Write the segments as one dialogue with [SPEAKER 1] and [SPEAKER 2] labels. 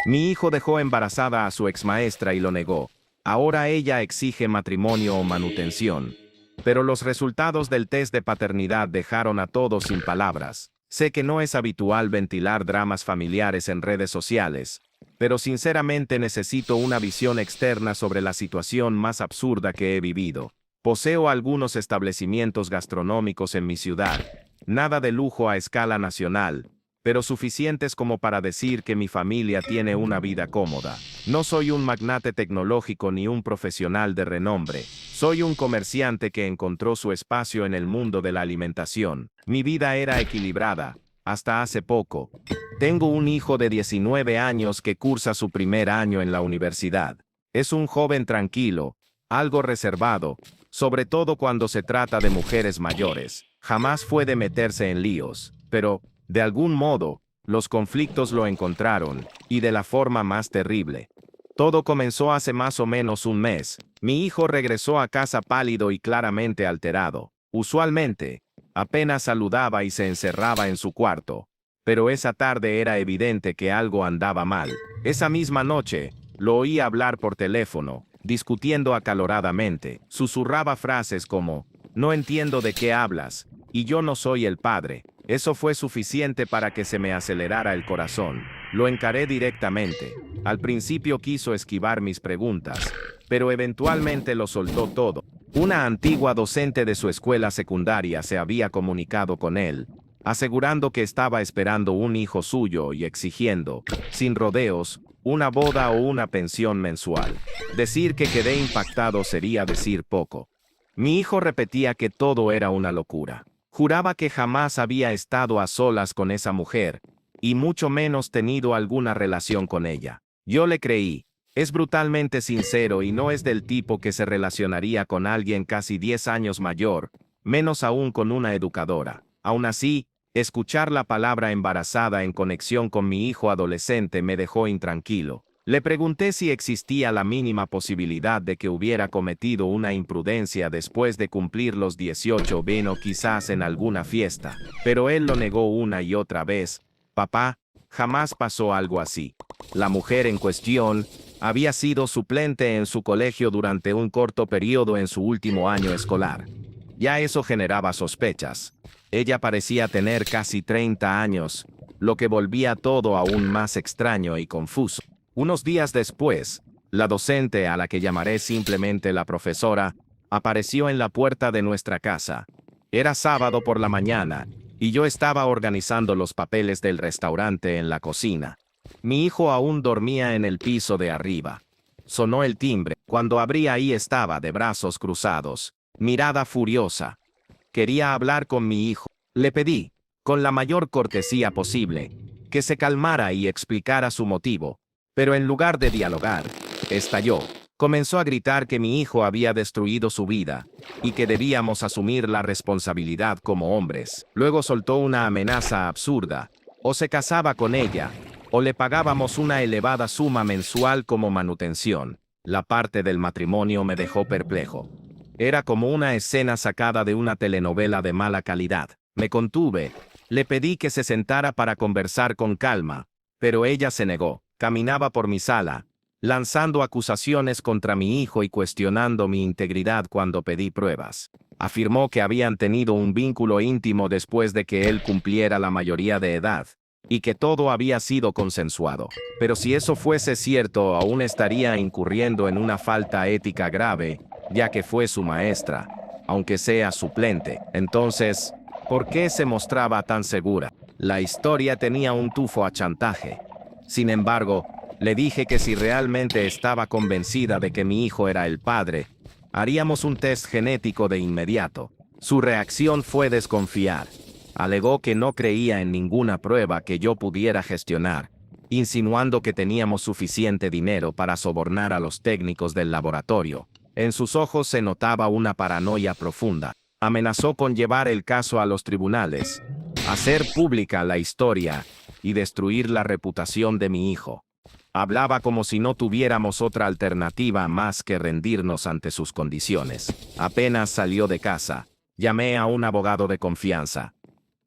[SPEAKER 1] Mi hijo dejó embarazada a su exmaestra y lo negó. Ahora ella exige matrimonio o manutención. Pero los resultados del test de paternidad dejaron a todos sin palabras. Sé que no es habitual ventilar dramas familiares en redes sociales, pero sinceramente necesito una visión externa sobre la situación más absurda que he vivido. Poseo algunos establecimientos gastronómicos en mi ciudad, nada de lujo a escala nacional, pero suficientes como para decir que mi familia tiene una vida cómoda. No soy un magnate tecnológico ni un profesional de renombre. Soy un comerciante que encontró su espacio en el mundo de la alimentación. Mi vida era equilibrada, hasta hace poco. Tengo un hijo de 19 años que cursa su primer año en la universidad. Es un joven tranquilo, algo reservado, sobre todo cuando se trata de mujeres mayores. Jamás fue de meterse en líos, pero, de algún modo, los conflictos lo encontraron, y de la forma más terrible. Todo comenzó hace más o menos un mes. Mi hijo regresó a casa pálido y claramente alterado. Usualmente, apenas saludaba y se encerraba en su cuarto. Pero esa tarde era evidente que algo andaba mal. Esa misma noche, lo oí hablar por teléfono, discutiendo acaloradamente. Susurraba frases como, "No entiendo de qué hablas, y yo no soy el padre". Eso fue suficiente para que se me acelerara el corazón. Lo encaré directamente. Al principio quiso esquivar mis preguntas, pero eventualmente lo soltó todo. Una antigua docente de su escuela secundaria se había comunicado con él, asegurando que estaba esperando un hijo suyo y exigiendo, sin rodeos, una boda o una pensión mensual. Decir que quedé impactado sería decir poco. Mi hijo repetía que todo era una locura. Juraba que jamás había estado a solas con esa mujer, y mucho menos tenido alguna relación con ella. Yo le creí. Es brutalmente sincero y no es del tipo que se relacionaría con alguien casi 10 años mayor, menos aún con una educadora. Aún así, escuchar la palabra embarazada en conexión con mi hijo adolescente me dejó intranquilo. Le pregunté si existía la mínima posibilidad de que hubiera cometido una imprudencia después de cumplir los 18 o quizás en alguna fiesta, pero él lo negó una y otra vez. Papá, jamás pasó algo así. La mujer en cuestión había sido suplente en su colegio durante un corto periodo en su último año escolar. Ya eso generaba sospechas. Ella parecía tener casi 30 años, lo que volvía todo aún más extraño y confuso. Unos días después, la docente, a la que llamaré simplemente la profesora, apareció en la puerta de nuestra casa. Era sábado por la mañana, y yo estaba organizando los papeles del restaurante en la cocina. Mi hijo aún dormía en el piso de arriba. Sonó el timbre. Cuando abrí, ahí estaba, de brazos cruzados, mirada furiosa. Quería hablar con mi hijo. Le pedí, con la mayor cortesía posible, que se calmara y explicara su motivo. Pero en lugar de dialogar, estalló. Comenzó a gritar que mi hijo había destruido su vida, y que debíamos asumir la responsabilidad como hombres. Luego soltó una amenaza absurda. O se casaba con ella, o le pagábamos una elevada suma mensual como manutención. La parte del matrimonio me dejó perplejo. Era como una escena sacada de una telenovela de mala calidad. Me contuve. Le pedí que se sentara para conversar con calma, pero ella se negó. Caminaba por mi sala, lanzando acusaciones contra mi hijo y cuestionando mi integridad cuando pedí pruebas. Afirmó que habían tenido un vínculo íntimo después de que él cumpliera la mayoría de edad, y que todo había sido consensuado. Pero si eso fuese cierto, aún estaría incurriendo en una falta ética grave, ya que fue su maestra, aunque sea suplente. Entonces, ¿por qué se mostraba tan segura? La historia tenía un tufo a chantaje. Sin embargo, le dije que si realmente estaba convencida de que mi hijo era el padre, haríamos un test genético de inmediato. Su reacción fue desconfiar. Alegó que no creía en ninguna prueba que yo pudiera gestionar, insinuando que teníamos suficiente dinero para sobornar a los técnicos del laboratorio. En sus ojos se notaba una paranoia profunda. Amenazó con llevar el caso a los tribunales, hacer pública la historia y destruir la reputación de mi hijo. Hablaba como si no tuviéramos otra alternativa más que rendirnos ante sus condiciones. Apenas salió de casa, llamé a un abogado de confianza.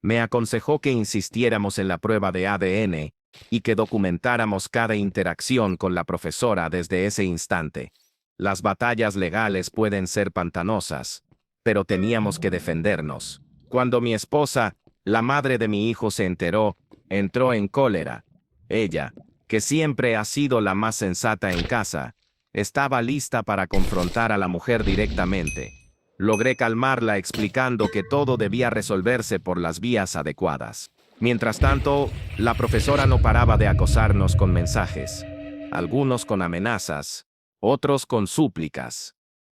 [SPEAKER 1] Me aconsejó que insistiéramos en la prueba de ADN, y que documentáramos cada interacción con la profesora desde ese instante. Las batallas legales pueden ser pantanosas, pero teníamos que defendernos. Cuando mi esposa, la madre de mi hijo, se enteró, entró en cólera. Ella, que siempre ha sido la más sensata en casa, estaba lista para confrontar a la mujer directamente. Logré calmarla explicando que todo debía resolverse por las vías adecuadas. Mientras tanto, la profesora no paraba de acosarnos con mensajes, algunos con amenazas, otros con súplicas.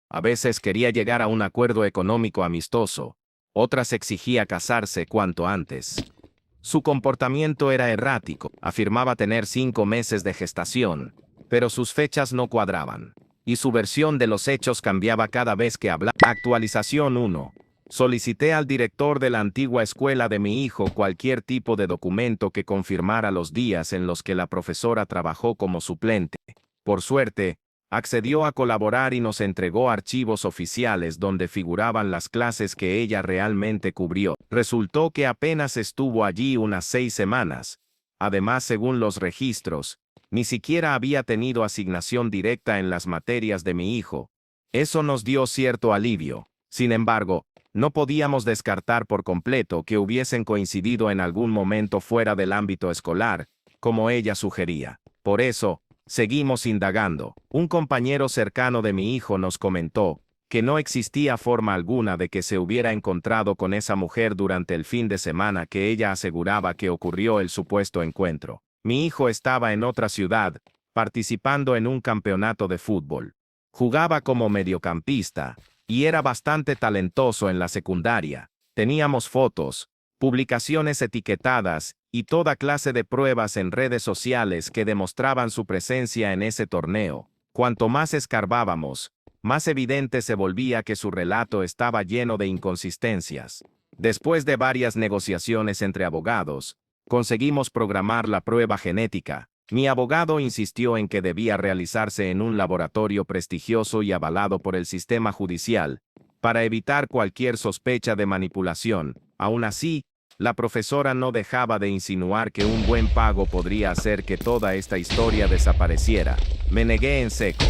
[SPEAKER 1] A veces quería llegar a un acuerdo económico amistoso, otras exigía casarse cuanto antes. Su comportamiento era errático, afirmaba tener 5 meses de gestación, pero sus fechas no cuadraban, y su versión de los hechos cambiaba cada vez que hablaba. Actualización 1. Solicité al director de la antigua escuela de mi hijo cualquier tipo de documento que confirmara los días en los que la profesora trabajó como suplente. Por suerte, accedió a colaborar y nos entregó archivos oficiales donde figuraban las clases que ella realmente cubrió. Resultó que apenas estuvo allí unas 6 semanas. Además, según los registros, ni siquiera había tenido asignación directa en las materias de mi hijo. Eso nos dio cierto alivio. Sin embargo, no podíamos descartar por completo que hubiesen coincidido en algún momento fuera del ámbito escolar, como ella sugería. Por eso, seguimos indagando. Un compañero cercano de mi hijo nos comentó que no existía forma alguna de que se hubiera encontrado con esa mujer durante el fin de semana que ella aseguraba que ocurrió el supuesto encuentro. Mi hijo estaba en otra ciudad, participando en un campeonato de fútbol. Jugaba como mediocampista, y era bastante talentoso en la secundaria. Teníamos fotos, publicaciones etiquetadas, y toda clase de pruebas en redes sociales que demostraban su presencia en ese torneo. Cuanto más escarbábamos, más evidente se volvía que su relato estaba lleno de inconsistencias. Después de varias negociaciones entre abogados, conseguimos programar la prueba genética. Mi abogado insistió en que debía realizarse en un laboratorio prestigioso y avalado por el sistema judicial, para evitar cualquier sospecha de manipulación. Aún así, la profesora no dejaba de insinuar que un buen pago podría hacer que toda esta historia desapareciera. Me negué en seco.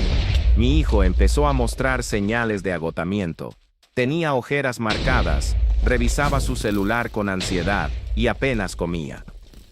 [SPEAKER 1] Mi hijo empezó a mostrar señales de agotamiento. Tenía ojeras marcadas, revisaba su celular con ansiedad, y apenas comía.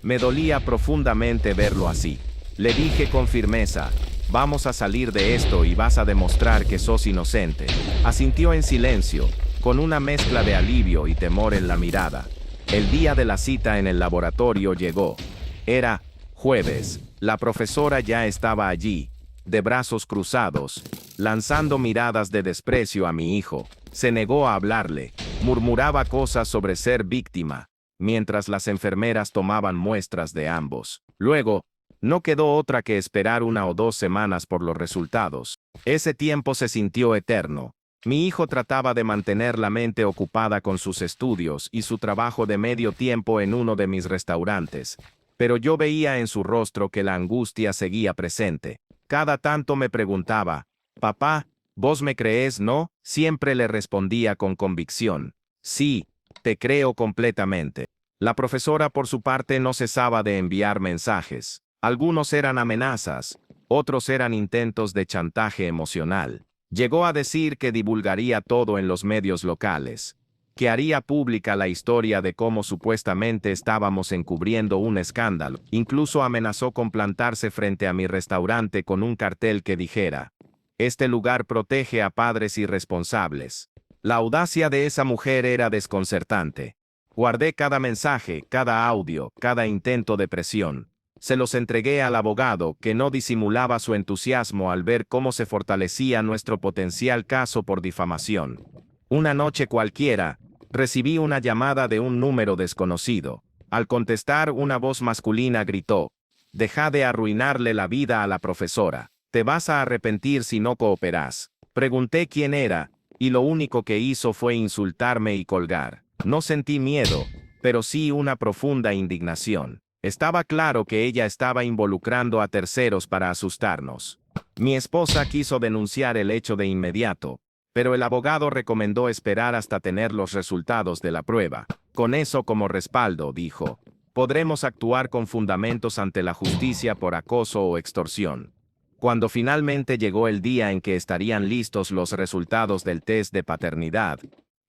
[SPEAKER 1] Me dolía profundamente verlo así. Le dije con firmeza, vamos a salir de esto y vas a demostrar que sos inocente. Asintió en silencio, con una mezcla de alivio y temor en la mirada. El día de la cita en el laboratorio llegó. Era jueves. La profesora ya estaba allí, de brazos cruzados, lanzando miradas de desprecio a mi hijo. Se negó a hablarle, murmuraba cosas sobre ser víctima, mientras las enfermeras tomaban muestras de ambos. Luego, no quedó otra que esperar 1 o 2 semanas por los resultados. Ese tiempo se sintió eterno. Mi hijo trataba de mantener la mente ocupada con sus estudios y su trabajo de medio tiempo en uno de mis restaurantes, pero yo veía en su rostro que la angustia seguía presente. Cada tanto me preguntaba, «Papá, ¿vos me crees, no?» Siempre le respondía con convicción, «Sí, te creo completamente». La profesora por su parte no cesaba de enviar mensajes. Algunos eran amenazas, otros eran intentos de chantaje emocional. Llegó a decir que divulgaría todo en los medios locales, que haría pública la historia de cómo supuestamente estábamos encubriendo un escándalo. Incluso amenazó con plantarse frente a mi restaurante con un cartel que dijera, «Este lugar protege a padres irresponsables». La audacia de esa mujer era desconcertante. Guardé cada mensaje, cada audio, cada intento de presión. Se los entregué al abogado, que no disimulaba su entusiasmo al ver cómo se fortalecía nuestro potencial caso por difamación. Una noche cualquiera, recibí una llamada de un número desconocido. Al contestar, una voz masculina gritó, «Deja de arruinarle la vida a la profesora. Te vas a arrepentir si no cooperas». Pregunté quién era, y lo único que hizo fue insultarme y colgar. No sentí miedo, pero sí una profunda indignación. Estaba claro que ella estaba involucrando a terceros para asustarnos. Mi esposa quiso denunciar el hecho de inmediato, pero el abogado recomendó esperar hasta tener los resultados de la prueba. Con eso como respaldo, dijo, podremos actuar con fundamentos ante la justicia por acoso o extorsión. Cuando finalmente llegó el día en que estarían listos los resultados del test de paternidad,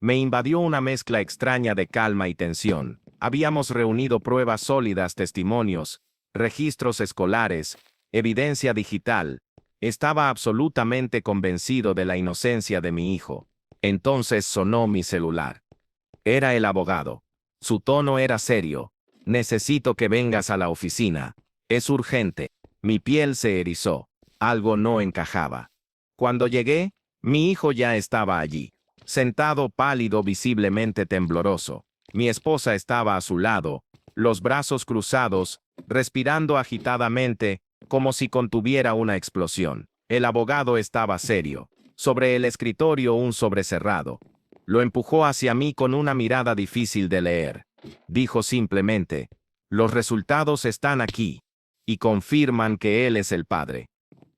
[SPEAKER 1] me invadió una mezcla extraña de calma y tensión. Habíamos reunido pruebas sólidas, testimonios, registros escolares, evidencia digital. Estaba absolutamente convencido de la inocencia de mi hijo. Entonces sonó mi celular. Era el abogado. Su tono era serio. Necesito que vengas a la oficina. Es urgente. Mi piel se erizó. Algo no encajaba. Cuando llegué, mi hijo ya estaba allí, sentado pálido, visiblemente tembloroso. Mi esposa estaba a su lado, los brazos cruzados, respirando agitadamente, como si contuviera una explosión. El abogado estaba serio. Sobre el escritorio un sobre cerrado. Lo empujó hacia mí con una mirada difícil de leer. Dijo simplemente, los resultados están aquí, y confirman que él es el padre.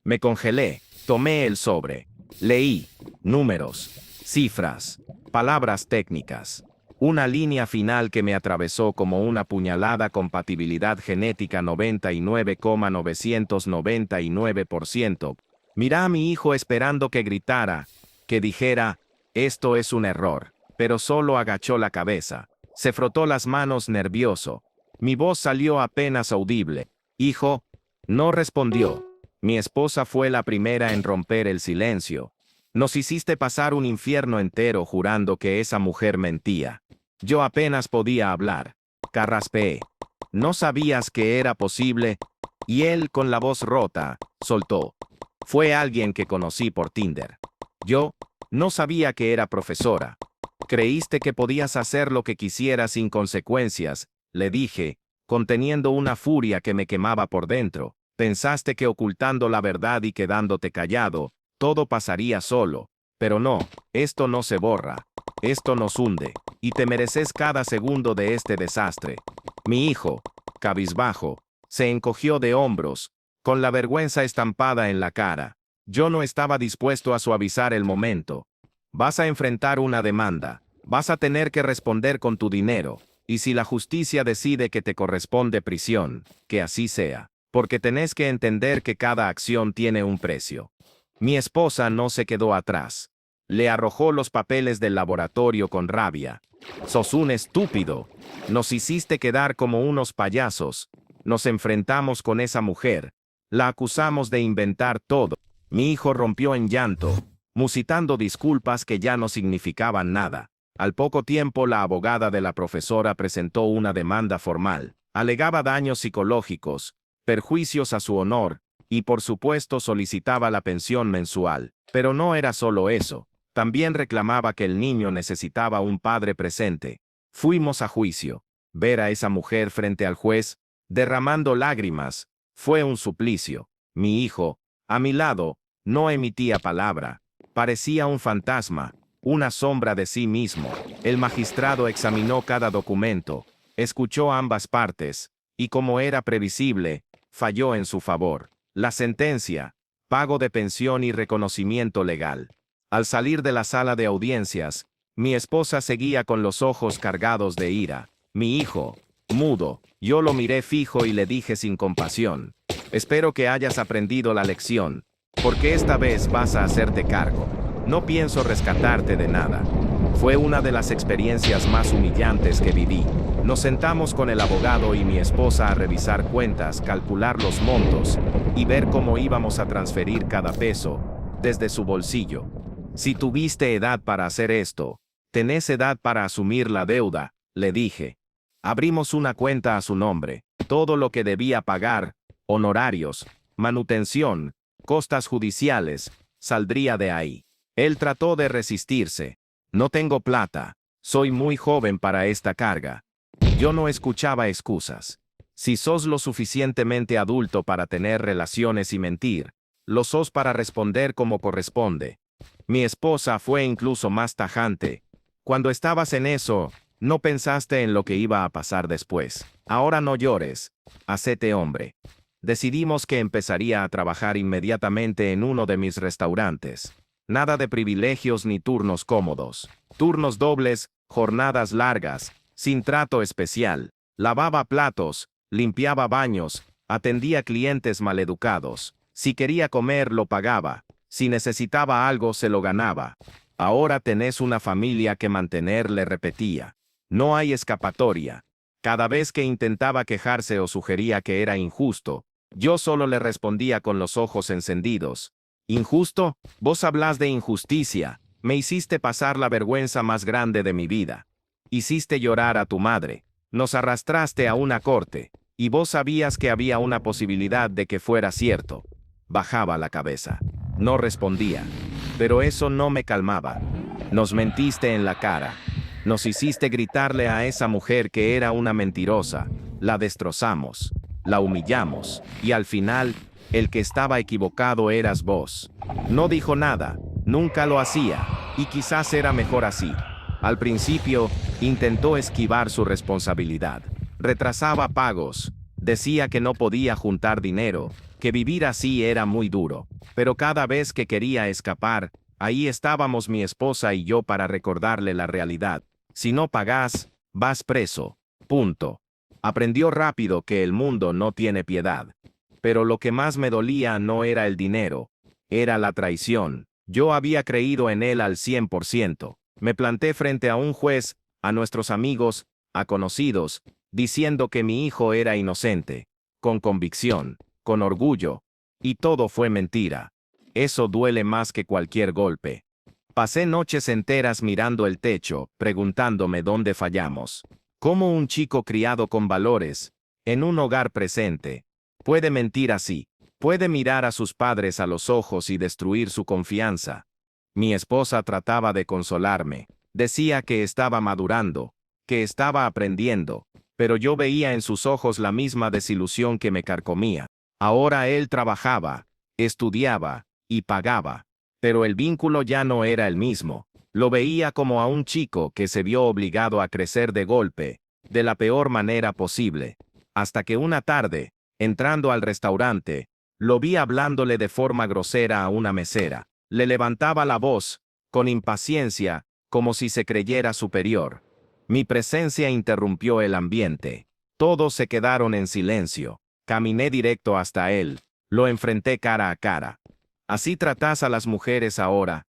[SPEAKER 1] Me congelé, tomé el sobre, leí, números, cifras, palabras técnicas. Una línea final que me atravesó como una puñalada: compatibilidad genética 99,999%. Miré a mi hijo esperando que gritara, que dijera, esto es un error, pero solo agachó la cabeza. Se frotó las manos nervioso. Mi voz salió apenas audible. Hijo, no respondió. Mi esposa fue la primera en romper el silencio. Nos hiciste pasar un infierno entero jurando que esa mujer mentía. Yo apenas podía hablar. Carraspeé. ¿No sabías que era posible? Y él, con la voz rota, soltó. Fue alguien que conocí por Tinder. Yo no sabía que era profesora. Creíste que podías hacer lo que quisieras sin consecuencias, le dije, conteniendo una furia que me quemaba por dentro. Pensaste que ocultando la verdad y quedándote callado, todo pasaría solo. Pero no, esto no se borra. Esto nos hunde. Y te mereces cada segundo de este desastre. Mi hijo, cabizbajo, se encogió de hombros, con la vergüenza estampada en la cara. Yo no estaba dispuesto a suavizar el momento. Vas a enfrentar una demanda. Vas a tener que responder con tu dinero. Y si la justicia decide que te corresponde prisión, que así sea. Porque tenés que entender que cada acción tiene un precio. Mi esposa no se quedó atrás. Le arrojó los papeles del laboratorio con rabia. Sos un estúpido. Nos hiciste quedar como unos payasos. Nos enfrentamos con esa mujer. La acusamos de inventar todo. Mi hijo rompió en llanto, musitando disculpas que ya no significaban nada. Al poco tiempo la abogada de la profesora presentó una demanda formal. Alegaba daños psicológicos, perjuicios a su honor, y por supuesto solicitaba la pensión mensual. Pero no era solo eso. También reclamaba que el niño necesitaba un padre presente. Fuimos a juicio. Ver a esa mujer frente al juez, derramando lágrimas, fue un suplicio. Mi hijo, a mi lado, no emitía palabra. Parecía un fantasma, una sombra de sí mismo. El magistrado examinó cada documento, escuchó ambas partes, y como era previsible, falló en su favor. La sentencia: pago de pensión y reconocimiento legal. Al salir de la sala de audiencias, mi esposa seguía con los ojos cargados de ira. Mi hijo, mudo, yo lo miré fijo y le dije sin compasión: espero que hayas aprendido la lección, porque esta vez vas a hacerte cargo. No pienso rescatarte de nada. Fue una de las experiencias más humillantes que viví. Nos sentamos con el abogado y mi esposa a revisar cuentas, calcular los montos y ver cómo íbamos a transferir cada peso desde su bolsillo. Si tuviste edad para hacer esto, tenés edad para asumir la deuda, le dije. Abrimos una cuenta a su nombre. Todo lo que debía pagar, honorarios, manutención, costas judiciales, saldría de ahí. Él trató de resistirse. No tengo plata. Soy muy joven para esta carga. Yo no escuchaba excusas. Si sos lo suficientemente adulto para tener relaciones y mentir, lo sos para responder como corresponde. Mi esposa fue incluso más tajante. Cuando estabas en eso, no pensaste en lo que iba a pasar después. Ahora no llores. Hacete hombre. Decidimos que empezaría a trabajar inmediatamente en uno de mis restaurantes. Nada de privilegios ni turnos cómodos. Turnos dobles, jornadas largas, sin trato especial. Lavaba platos, limpiaba baños, atendía clientes maleducados. Si quería comer, lo pagaba. Si necesitaba algo, se lo ganaba. Ahora tenés una familia que mantener, le repetía. No hay escapatoria. Cada vez que intentaba quejarse o sugería que era injusto, yo solo le respondía con los ojos encendidos. ¿Injusto? Vos hablás de injusticia. Me hiciste pasar la vergüenza más grande de mi vida. Hiciste llorar a tu madre. Nos arrastraste a una corte. Y vos sabías que había una posibilidad de que fuera cierto. Bajaba la cabeza. No respondía. Pero eso no me calmaba. Nos mentiste en la cara. Nos hiciste gritarle a esa mujer que era una mentirosa. La destrozamos. La humillamos. Y al final, el que estaba equivocado eras vos. No dijo nada. Nunca lo hacía. Y quizás era mejor así. Al principio, intentó esquivar su responsabilidad. Retrasaba pagos. Decía que no podía juntar dinero, que vivir así era muy duro. Pero cada vez que quería escapar, ahí estábamos mi esposa y yo para recordarle la realidad. Si no pagás, vas preso. Punto. Aprendió rápido que el mundo no tiene piedad. Pero lo que más me dolía no era el dinero, era la traición. Yo había creído en él al 100%. Me planté frente a un juez, a nuestros amigos, a conocidos, diciendo que mi hijo era inocente, con convicción, con orgullo, y todo fue mentira. Eso duele más que cualquier golpe. Pasé noches enteras mirando el techo, preguntándome dónde fallamos. ¿Cómo un chico criado con valores, en un hogar presente, puede mentir así? Puede mirar a sus padres a los ojos y destruir su confianza. Mi esposa trataba de consolarme. Decía que estaba madurando, que estaba aprendiendo, pero yo veía en sus ojos la misma desilusión que me carcomía. Ahora él trabajaba, estudiaba y pagaba, pero el vínculo ya no era el mismo. Lo veía como a un chico que se vio obligado a crecer de golpe, de la peor manera posible, hasta que una tarde, entrando al restaurante, lo vi hablándole de forma grosera a una mesera. Le levantaba la voz, con impaciencia, como si se creyera superior. Mi presencia interrumpió el ambiente. Todos se quedaron en silencio. Caminé directo hasta él. Lo enfrenté cara a cara. ¿Así tratás a las mujeres ahora?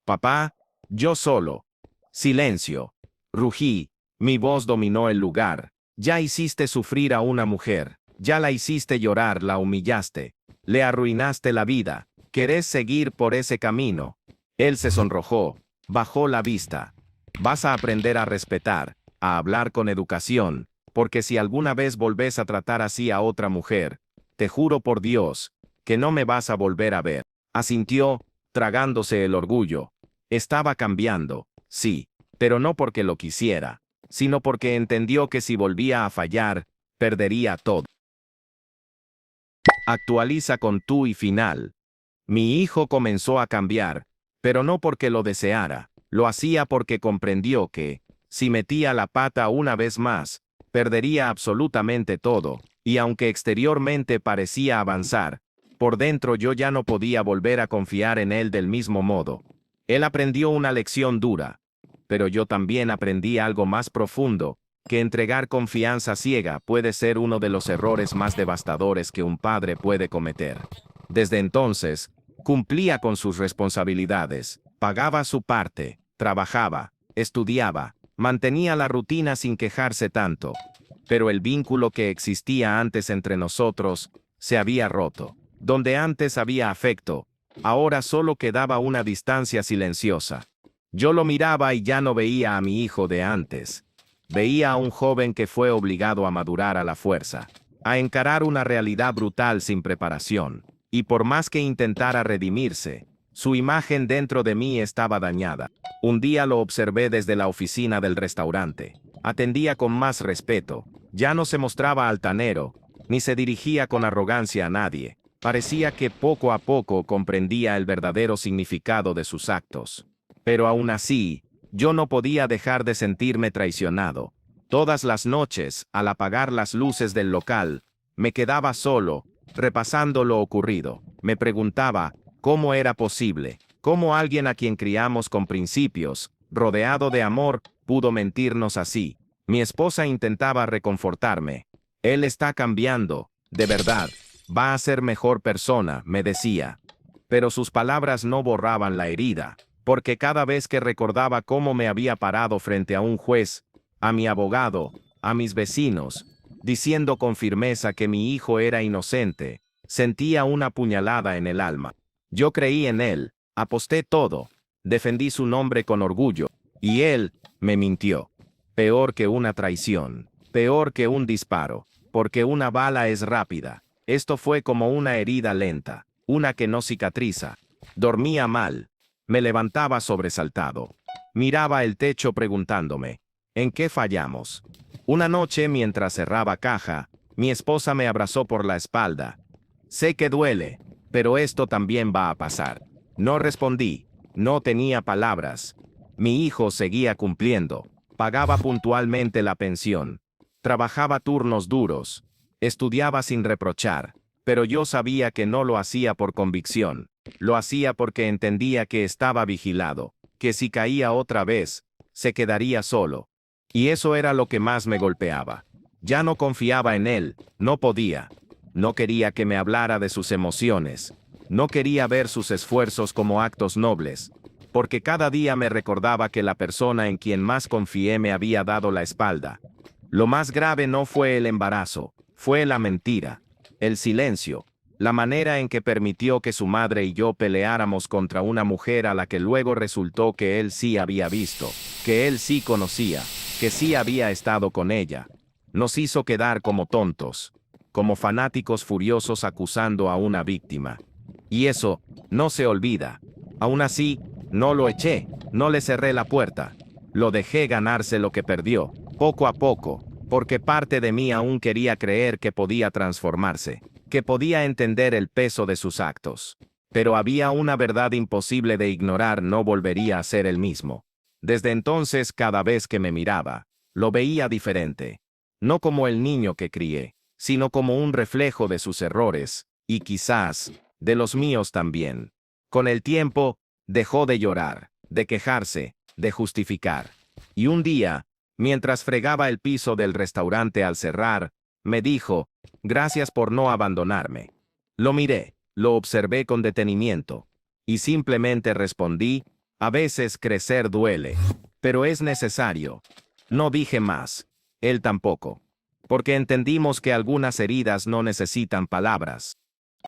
[SPEAKER 1] Papá, yo solo. Silencio. Rugí. Mi voz dominó el lugar. Ya hiciste sufrir a una mujer. Ya la hiciste llorar, la humillaste. Le arruinaste la vida. ¿Querés seguir por ese camino? Él se sonrojó. Bajó la vista. Vas a aprender a respetar, a hablar con educación, porque si alguna vez volvés a tratar así a otra mujer, te juro por Dios, que no me vas a volver a ver. Asintió, tragándose el orgullo. Estaba cambiando, sí, pero no porque lo quisiera, sino porque entendió que si volvía a fallar, perdería todo. Actualiza con tú y final. Mi hijo comenzó a cambiar, pero no porque lo deseara. Lo hacía porque comprendió que, si metía la pata una vez más, perdería absolutamente todo, y aunque exteriormente parecía avanzar, por dentro yo ya no podía volver a confiar en él del mismo modo. Él aprendió una lección dura, pero yo también aprendí algo más profundo, que entregar confianza ciega puede ser uno de los errores más devastadores que un padre puede cometer. Desde entonces, cumplía con sus responsabilidades, pagaba su parte, trabajaba, estudiaba, mantenía la rutina sin quejarse tanto. Pero el vínculo que existía antes entre nosotros se había roto. Donde antes había afecto, ahora solo quedaba una distancia silenciosa. Yo lo miraba y ya no veía a mi hijo de antes. Veía a un joven que fue obligado a madurar a la fuerza, a encarar una realidad brutal sin preparación. Y por más que intentara redimirse, su imagen dentro de mí estaba dañada. Un día lo observé desde la oficina del restaurante. Atendía con más respeto. Ya no se mostraba altanero, ni se dirigía con arrogancia a nadie. Parecía que poco a poco comprendía el verdadero significado de sus actos. Pero aún así, yo no podía dejar de sentirme traicionado. Todas las noches, al apagar las luces del local, me quedaba solo, repasando lo ocurrido. Me preguntaba, ¿cómo era posible? ¿Cómo alguien a quien criamos con principios, rodeado de amor, pudo mentirnos así? Mi esposa intentaba reconfortarme. Él está cambiando, de verdad. Va a ser mejor persona, me decía. Pero sus palabras no borraban la herida, porque cada vez que recordaba cómo me había parado frente a un juez, a mi abogado, a mis vecinos, diciendo con firmeza que mi hijo era inocente, sentía una puñalada en el alma. Yo creí en él, aposté todo, defendí su nombre con orgullo, y él me mintió. Peor que una traición, peor que un disparo, porque una bala es rápida. Esto fue como una herida lenta, una que no cicatriza. Dormía mal, me levantaba sobresaltado. Miraba el techo preguntándome, ¿en qué fallamos? Una noche mientras cerraba caja, mi esposa me abrazó por la espalda. Sé que duele, pero esto también va a pasar. No respondí, no tenía palabras. Mi hijo seguía cumpliendo, pagaba puntualmente la pensión, trabajaba turnos duros, estudiaba sin reprochar, pero yo sabía que no lo hacía por convicción, lo hacía porque entendía que estaba vigilado, que si caía otra vez, se quedaría solo. Y eso era lo que más me golpeaba. Ya no confiaba en él, no podía. No quería que me hablara de sus emociones. No quería ver sus esfuerzos como actos nobles, porque cada día me recordaba que la persona en quien más confié me había dado la espalda. Lo más grave no fue el embarazo, fue la mentira, el silencio, la manera en que permitió que su madre y yo peleáramos contra una mujer a la que luego resultó que él sí había visto, que él sí conocía, que sí había estado con ella. Nos hizo quedar como tontos, como fanáticos furiosos acusando a una víctima. Y eso no se olvida. Aún así, no lo eché, no le cerré la puerta. Lo dejé ganarse lo que perdió, poco a poco, porque parte de mí aún quería creer que podía transformarse, que podía entender el peso de sus actos. Pero había una verdad imposible de ignorar: no volvería a ser el mismo. Desde entonces, cada vez que me miraba, lo veía diferente. No como el niño que crié, sino como un reflejo de sus errores, y quizás, de los míos también. Con el tiempo, dejó de llorar, de quejarse, de justificar. Y un día, mientras fregaba el piso del restaurante al cerrar, me dijo, gracias por no abandonarme. Lo miré, lo observé con detenimiento, y simplemente respondí, a veces crecer duele, pero es necesario. No dije más, él tampoco, porque entendimos que algunas heridas no necesitan palabras.